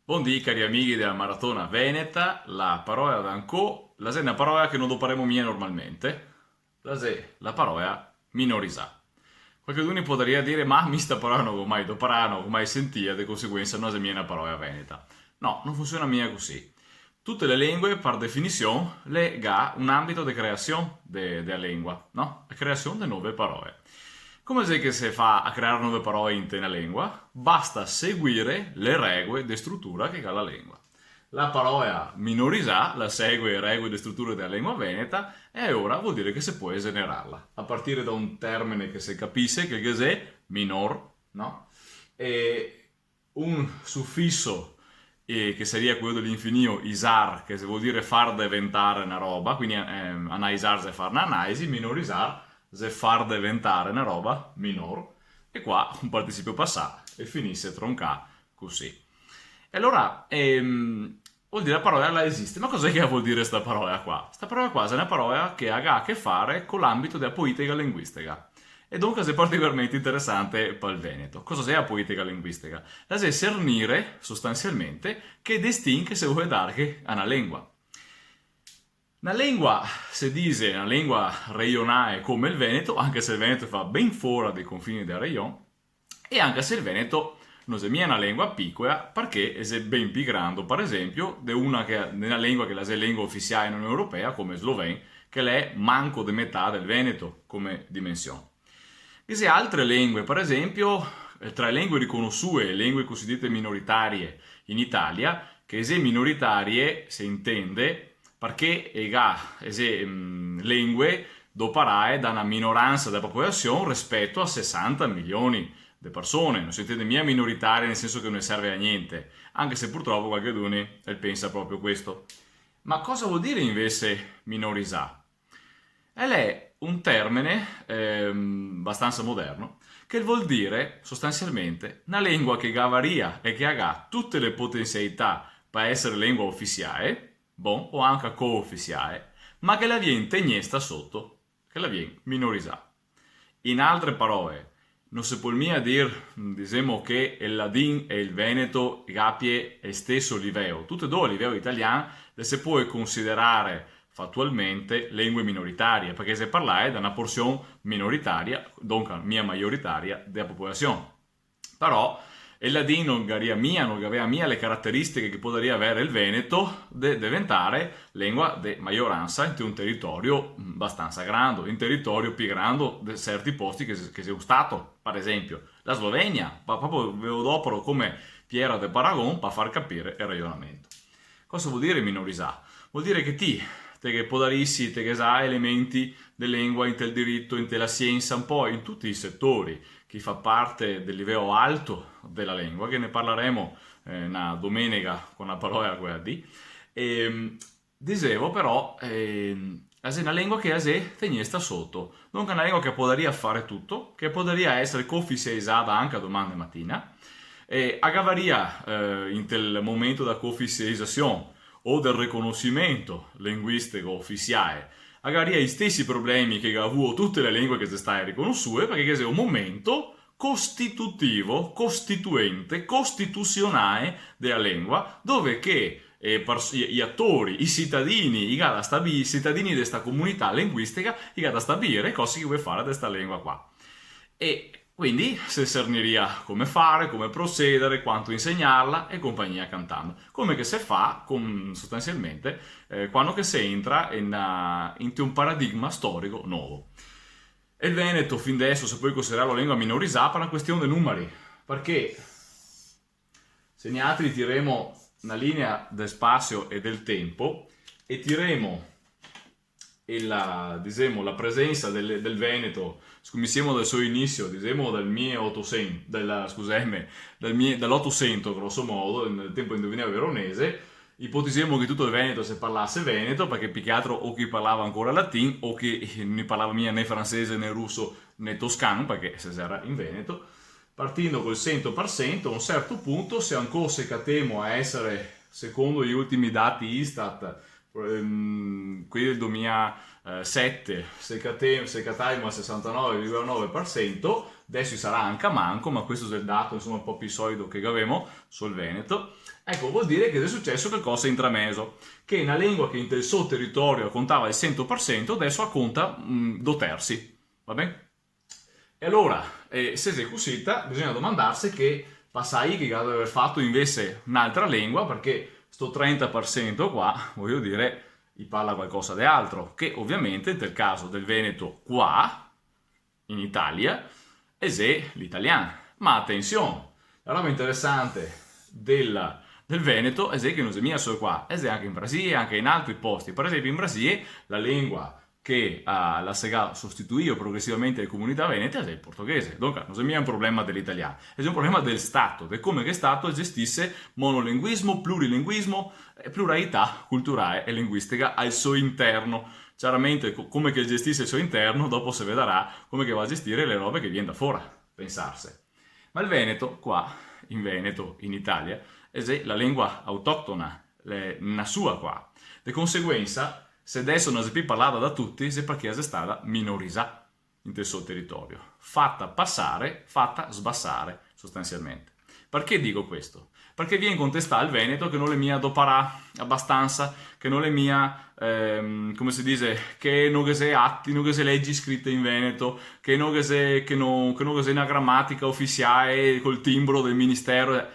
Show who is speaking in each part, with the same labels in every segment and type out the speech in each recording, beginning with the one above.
Speaker 1: Buondì cari amici della Maratona Veneta, la parola d'Ancò, la è una parola che non doparemo mia normalmente, la parola minorisà. Qualcuno potrebbe dire, ma mi sta parola non ho mai doparano, non ho mai sentita, di conseguenza non è mia una parola veneta. No, non funziona mia così. Tutte le lingue, per definizione, le ha un ambito di creazione della lingua, no? La creazione di nuove parole. Come se che si fa a creare nuove parole in una lingua? Basta seguire le regole di struttura che ha la lingua. La parola minorisà la segue le regole di struttura della lingua veneta e ora vuol dire che si può esenerarla. A partire da un termine che si capisce che è minor, no? E un suffisso che sarebbe quello dell'infinito isar, che vuol dire far diventare una roba, quindi anaisar se far un'anaisi, minorisar se far diventare una roba minor, e qua un participio passà e finisse tronca così. E allora, vuol dire la parola la esiste, ma cos'è che vuol dire questa parola qua? Questa parola qua è una parola che ha a che fare con l'ambito della poetica linguistica. E dunque è particolarmente interessante per il Veneto. Cosa è la poetica linguistica? La è cernire, sostanzialmente, che distingue se vuole dare a una lingua. Una lingua, si dice, una lingua regionale come il Veneto, anche se il Veneto fa ben fuori dei confini del Region, e anche se il Veneto non è una lingua piccola, perché è ben più grande, per esempio, di una lingua che è la lingua ufficiale in Unione Europea, come sloven, che è manco di metà del Veneto come dimensione. E se altre lingue, per esempio, tra le lingue riconosciute e le lingue cosiddette minoritarie in Italia, che se minoritarie si intende perché se lingue doparae da una minoranza della popolazione rispetto a 60 milioni di persone. Non si intende mia minoritaria nel senso che non serve a niente, anche se purtroppo qualcuno pensa proprio questo. Ma cosa vuol dire invece minorisà? È un termine abbastanza moderno che vuol dire sostanzialmente una lingua che varia e che ha tutte le potenzialità per essere lingua ufficiale, bon, o anche co-ufficiale, ma che la viene tegnesta sotto, che la viene minorizzata. In altre parole, non si può mica dire, diciamo, che il ladin e il veneto capie è stesso livello. Tutte e due a livello italiano le si può considerare fattualmente lingue minoritarie, perché si parla da una porzione minoritaria, dunque mia maggioritaria, della popolazione. Però il ladino non aveva mia le caratteristiche che potrebbe avere il Veneto di diventare lingua di maggioranza in un territorio abbastanza grande, in territorio più grande di certi posti che si è stato, per esempio la Slovenia, proprio ve lo dopero come Piera de Paragon per far capire il ragionamento. Cosa vuol dire minorisà? Vuol dire che te che podarissi, te che sa elementi della lingua, in tel diritto, in la scienza, un po' in tutti i settori, che fa parte del livello alto della lingua, che ne parleremo una domenica con la parola quella di. Dicevo però, è una lingua che è tegnesta sotto, non è una lingua che potrebbe fare tutto, che potrebbe essere ufficializzata anche a domani mattina, e agavaria in quel momento da ufficializzazione o del riconoscimento linguistico ufficiale agavaria gli stessi problemi che ha avuto tutte le lingue che si stanno riconosciute, perché è un momento costitutivo, costituente, costituzionale della lingua, dove che gli attori, i cittadini, i cittadini di questa comunità linguistica, da stabilire cosa che vuole fare di questa lingua qua. E quindi si cerniria come fare, come procedere, quanto insegnarla e compagnia cantando. Come che si fa sostanzialmente quando che si entra in un paradigma storico nuovo. E il Veneto fin adesso si può considerare la lingua minorizzata per una questione dei numeri, perché segnateli tiremo una linea del spazio e del tempo e tiremo la presenza del Veneto insieme dal suo inizio, dal 1800, dall'800 grosso modo, nel tempo indovinavo veronese, ipotizziamo che tutto il Veneto si parlasse Veneto, perché più che altro o chi parlava ancora latino o chi non parlava mia né francese né russo né toscano, perché si era in Veneto. Partendo col 100%, a un certo punto, se ancora si catemo a essere, secondo gli ultimi dati Istat, quelli del 2007, se cataimo al 69,9%, adesso sarà anche a manco, ma questo è il dato insomma un po' più solido che abbiamo sul Veneto. Ecco, vuol dire che è successo qualcosa intrameso, che una lingua che in il suo territorio contava il 100%, adesso conta due terzi, va bene? E allora, se si cosita, bisogna domandarsi che passai che deve aver fatto invece un'altra lingua, perché sto 30% qua, voglio dire, gli parla qualcosa di altro, che ovviamente nel caso del Veneto qua, in Italia, è l'italiano. Ma attenzione, la roba interessante del Veneto è che non si mia solo qua, è anche in Brasile, anche in altri posti. Per esempio in Brasile la lingua che la Sega sostituì progressivamente le comunità venete è il portoghese. Dunque non è mica un problema dell'italiano, è un problema del Stato, di come che Stato gestisse monolinguismo, plurilinguismo e pluralità culturale e linguistica al suo interno. Chiaramente come che gestisse il suo interno, dopo si vedrà come che va a gestire le robe che viene da fuori, pensarsi. Ma il Veneto, qua, in Veneto, in Italia, è la lingua autoctona, la sua qua. Di conseguenza, se adesso non si più parlata da tutti, è perché è stata minorizzata in quel suo territorio, fatta passare, fatta sbassare sostanzialmente. Perché dico questo? Perché viene contestato il Veneto che non le mia doparà abbastanza, che non le mia, come si dice, che non che se atti, non che se leggi scritte in Veneto, che non che se una grammatica ufficiale col timbro del ministero.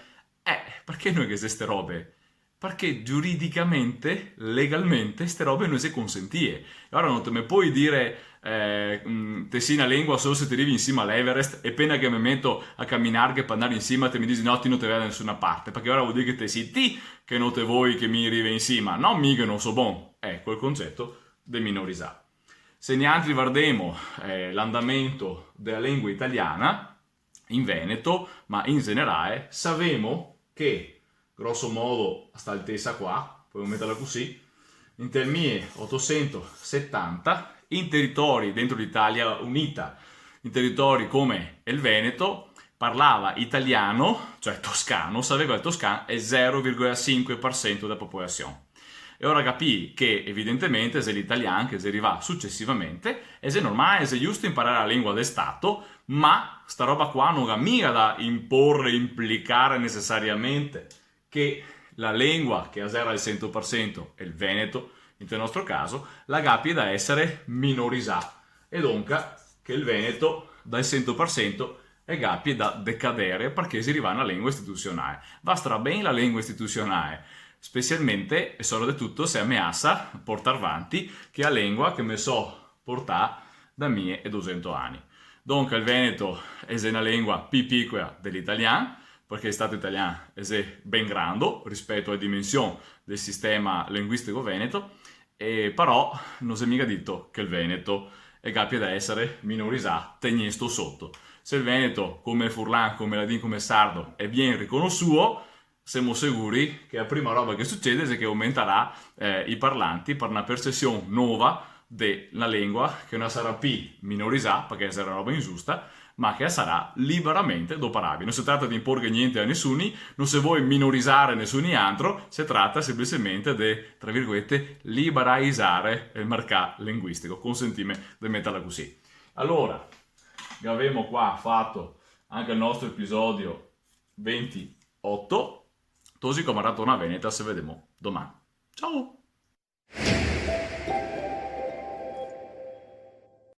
Speaker 1: Perché noi che se ste robe? Perché giuridicamente, legalmente, ste robe non si consentie. Ora non te me puoi dire te si una lingua solo se ti arrivi insieme all'Everest e appena che mi metto a camminare per andare insieme te mi dici no, ti non te vedo da nessuna parte, perché ora vuol dire che te si ti che non te vuoi che mi arrivi insieme, no mi che non so bon. Ecco il concetto di minorizzare. Se neanche guardiamo l'andamento della lingua italiana in Veneto, ma in generale, sappiamo che grosso modo a sta altezza qua, puoi metterla così, in del 1870 in territori dentro l'Italia unita, in territori come il Veneto, parlava italiano, cioè toscano, sapeva il toscano è 0,5% della popolazione. E ora capì che evidentemente se l'italiano che si arriva successivamente è normale, è giusto imparare la lingua del Stato, ma sta roba qua non ha mica da imporre, implicare necessariamente che la lingua che era il 100% è il Veneto, nel nostro caso, la capi da essere minorizzata e dunque che il Veneto dal 100% è capi da decadere perché si arriva a una lingua istituzionale. Basta bene la lingua istituzionale, specialmente e soprattutto se ammessa portare avanti che è la lingua che mi so portare da mie e 200 anni. Dunque il Veneto è una lingua più piccola dell'italiano, perché il Stato italiano è ben grande rispetto alle dimensioni del sistema linguistico veneto, e però non si è mica detto che il Veneto è capace da essere minorizzato, tenendo sotto. Se il Veneto, come il Furlan, come l'Adin, come il Sardo, è ben riconosciuto, siamo sicuri che la prima roba che succede è che aumenterà i parlanti per una percezione nuova della lingua che non sarà più minorizzata, perché sarà una roba ingiusta, ma che sarà liberamente doparabile. Non si tratta di imporre niente a nessuno, non si vuole minorizzare nessun altro, si tratta semplicemente di, tra virgolette, liberalizzare il mercato linguistico, consentime di metterla così. Allora, abbiamo qua fatto anche il nostro episodio 28, così come Maratona Veneta, se vediamo domani. Ciao!